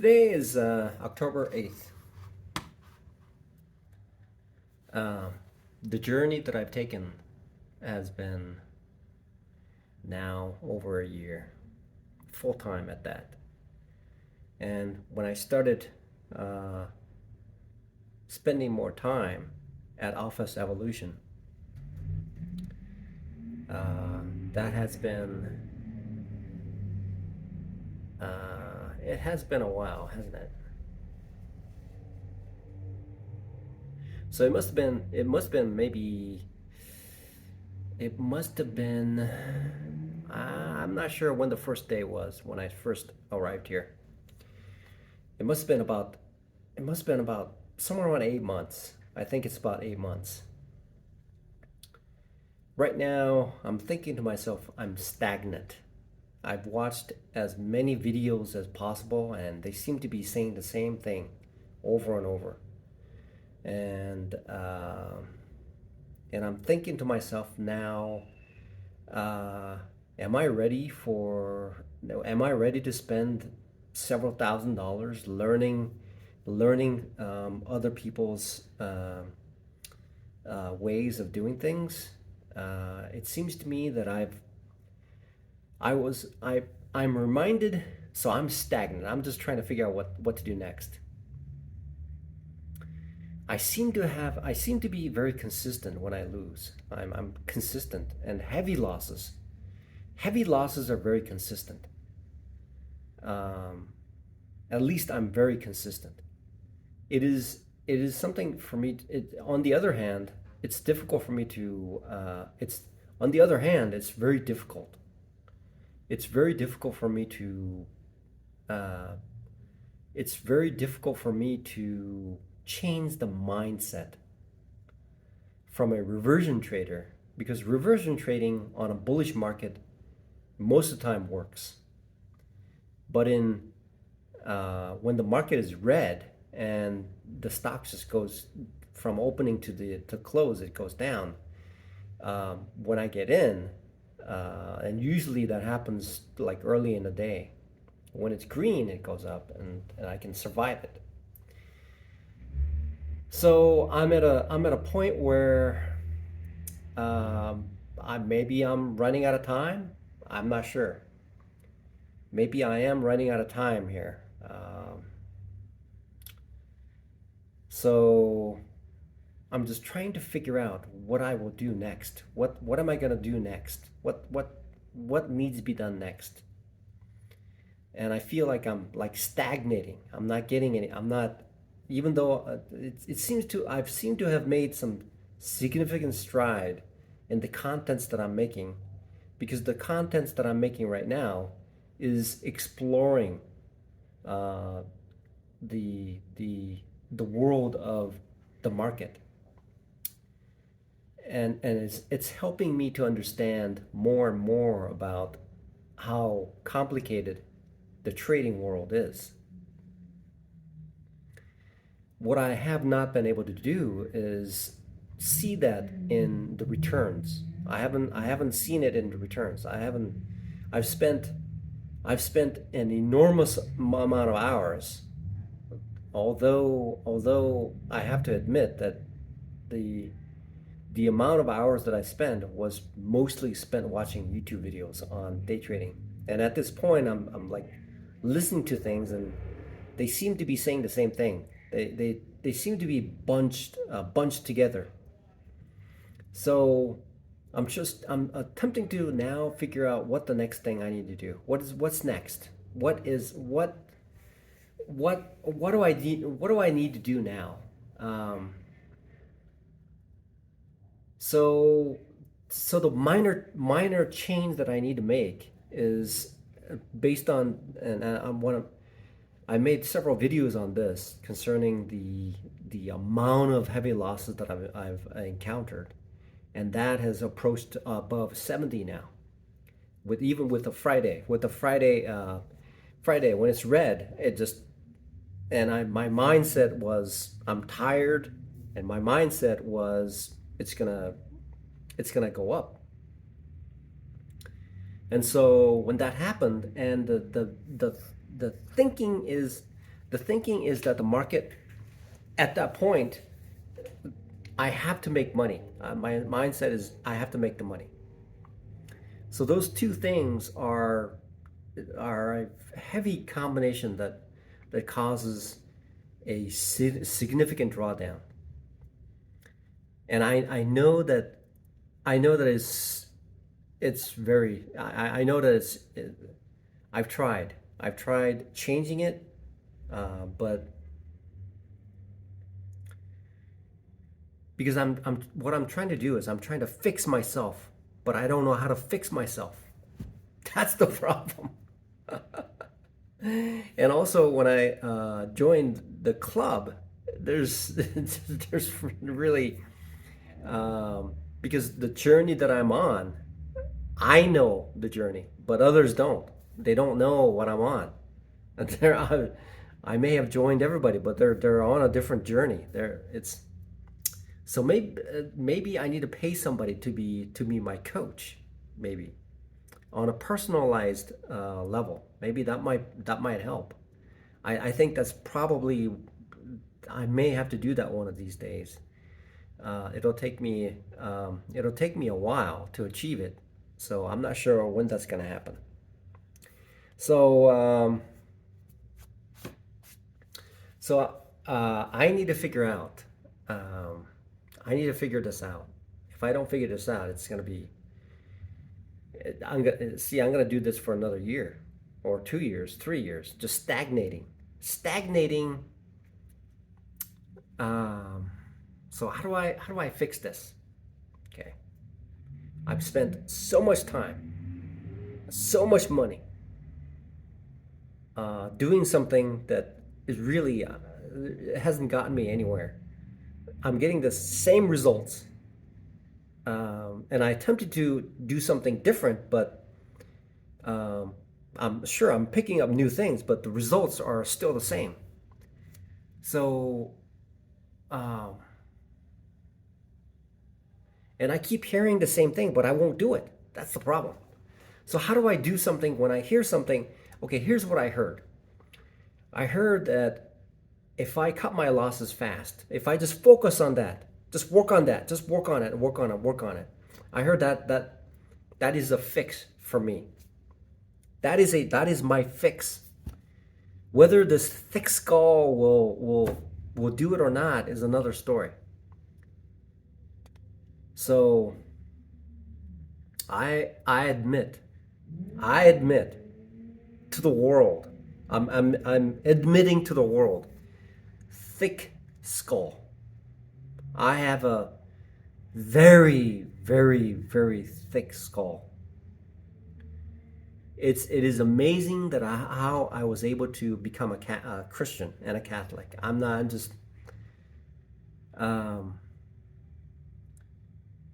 Today is October 8th. The journey that I've taken has been now over a year, full time at that. And when I started uh, spending more time at Office Evolution, that has been, it has been a while, hasn't it? So it must have been, I'm not sure when the first day was when I first arrived here. It must have been about, it must have been about somewhere around 8 months. I think it's about 8 months. Right now, I'm thinking to myself, I'm stagnant. I've watched as many videos as possible, and they seem to be saying the same thing over and over. And and I'm thinking to myself now, uh, am I ready for? Am I ready to spend several $1,000s learning other people's ways of doing things? It seems to me that I was I I'm reminded. So I'm stagnant. I'm just trying to figure out what to do next. I seem to be very consistent when I lose. I'm consistent, and heavy losses are very consistent. Um, at least I'm very consistent. It is something for me. On the other hand, it's difficult for me to. It's On the other hand, it's very difficult. It's very difficult for me to. Uh, it's very difficult for me to change the mindset from a reversion trader, because reversion trading on a bullish market most of the time works. But in when the market is red and the stock just goes from opening to close, it goes down. When I get in, and usually that happens like early in the day. When it's green, it goes up, and I can survive it. So I'm at a point where maybe I'm running out of time. I'm not sure. Maybe I am running out of time here. So I'm just trying to figure out what I will do next. What am I gonna do next? What needs to be done next? And I feel like I'm like stagnating. I'm not getting any. I'm not, even though it seems to I've seemed to have made some significant stride in the contents that I'm making, because the contents that I'm making right now is exploring uh, the world of the market, and it's helping me to understand more and more about how complicated the trading world is. What I have not been able to do is see that in the returns. I haven't seen it in the returns. I've spent I've spent an enormous amount of hours. Although I have to admit that the the amount of hours that I spend was mostly spent watching YouTube videos on day trading. And at this point, I'm like listening to things, and they seem to be saying the same thing. They seem to be bunched together. So I'm attempting to now figure out what the next thing I need to do. What's next? What do I need? What do I need to do now? Um, so so the minor change that I need to make is based on, and I'm one of I made several videos on this concerning the amount of heavy losses that I've encountered, and that has approached above 70 now. With even with the Friday when it's red, it just, and my mindset was I'm tired, and my mindset was it's gonna go up. And so when that happened, and the thinking is The thinking is that the market at that point, I have to make money. My mindset is I have to make the money. So those two things are a heavy combination that causes a significant drawdown. And I know that it's very I know that I've tried changing it, but because I'm what I'm trying to do is I'm trying to fix myself, but I don't know how to fix myself. That's the problem. And also, when I joined the club, there's there's really because the journey that I'm on, I know the journey, but others don't. They don't know what I'm on. And I may have joined everybody, but they're on a different journey. It's so maybe I need to pay somebody to be my coach, maybe on a personalized level. Maybe that might help. I think that's probably I may have to do that one of these days. It'll take me a while to achieve it, so I'm not sure when that's going to happen. So I need to figure out. I need to figure this out. If I don't figure this out, it's going to be. I'm gonna do this for another year, or 2 years, 3 years, just stagnating. So how do I fix this? Okay, I've spent so much time, so much money, doing something that is really it hasn't gotten me anywhere. I'm getting the same results, and I attempted to do something different, but I'm sure I'm picking up new things, but the results are still the same. So, um, and I keep hearing the same thing, but I won't do it. That's the problem. So, how do I do something when I hear something? Okay, here's what I heard. I heard that if I cut my losses fast, if I just focus on that, just work on that, just work on it, work on it. I heard that is a fix for me. That is my fix. Whether this thick skull will do it or not is another story. So I admit to the world. I'm admitting to the world. Thick skull. I have a very, very, very thick skull. It is amazing that how I was able to become a Christian and a Catholic. I'm just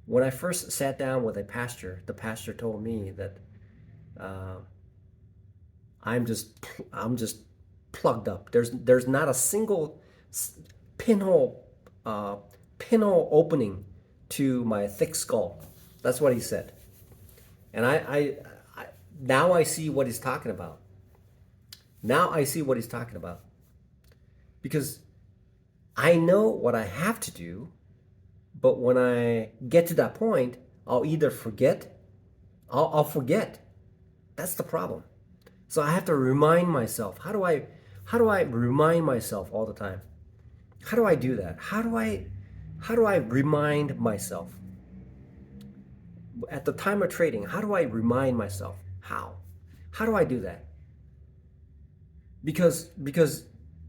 when I first sat down with a pastor, the pastor told me that uh, I'm just plugged up. There's not a single pinhole uh, pinhole opening to my thick skull. That's what he said, and I now I see what he's talking about. Now I see what he's talking about because I know what I have to do, but when I get to that point, I'll either forget, I'll forget. That's the problem. So I have to remind myself. How do I remind myself all the time? How do I do that? How do I remind myself? At the time of trading, how do I remind myself? How? How do I do that? Because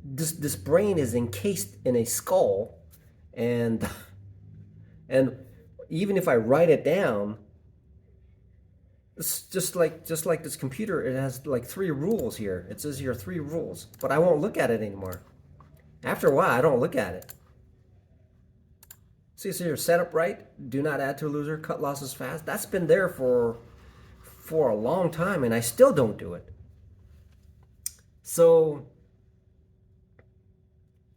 this brain is encased in a skull, and and even if I write it down, it's just like this computer. It has like three rules here. It says here three rules, but I won't look at it anymore. After a while, I don't look at it. See, so you're set up right. Do not add to a loser. Cut losses fast. That's been there for a long time, and I still don't do it. So,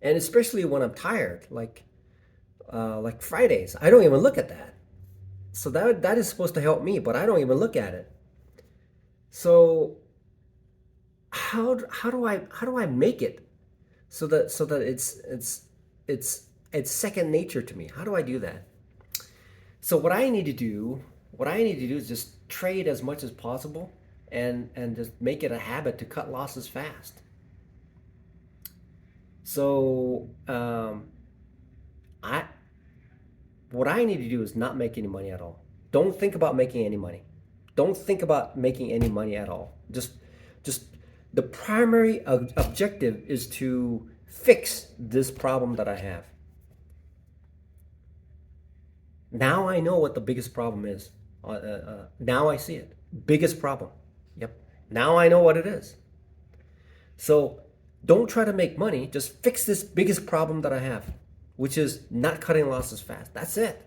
and especially when I'm tired, like Fridays, I don't even look at that. So that is supposed to help me, but I don't even look at it. So how do I make it? so that it's second nature to me. How do I do that? So what I need to do is just trade as much as possible and just make it a habit to cut losses fast. So I what I need to do is not make any money at all. Don't think about making any money. Don't think about making any money at all. Just the primary objective is to fix this problem that I have. Now I know what the biggest problem is. Now I see it. Biggest problem. Yep. Now I know what it is. So don't try to make money. Just fix this biggest problem that I have, which is not cutting losses fast. That's it.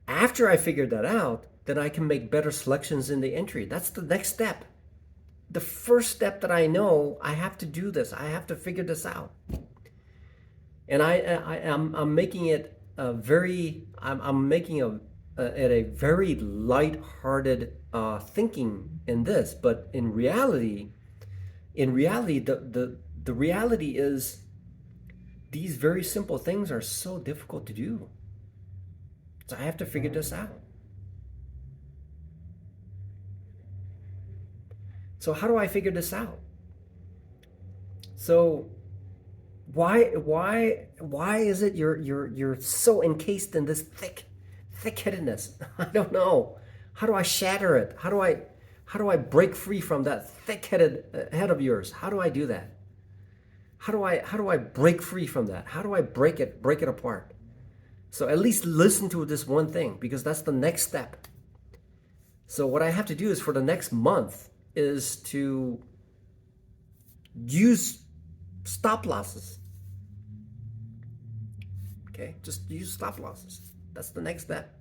After I figured that out, then I can make better selections in the entry. That's the next step. The first step that I know, I have to do this. I have to figure this out. And I'm making it a very I'm making a very light-hearted thinking in this, but in reality, the reality is these very simple things are so difficult to do. So I have to figure this out. So how do I figure this out? So why is it you're so encased in this thick-headedness? I don't know. How do I shatter it? How do I break free from that thick-headed head of yours? How do I do that? How do I break free from that? How do I break it apart? So at least listen to this one thing, because that's the next step. So what I have to do is for the next month is to use stop losses. Okay, just use stop losses. That's the next step.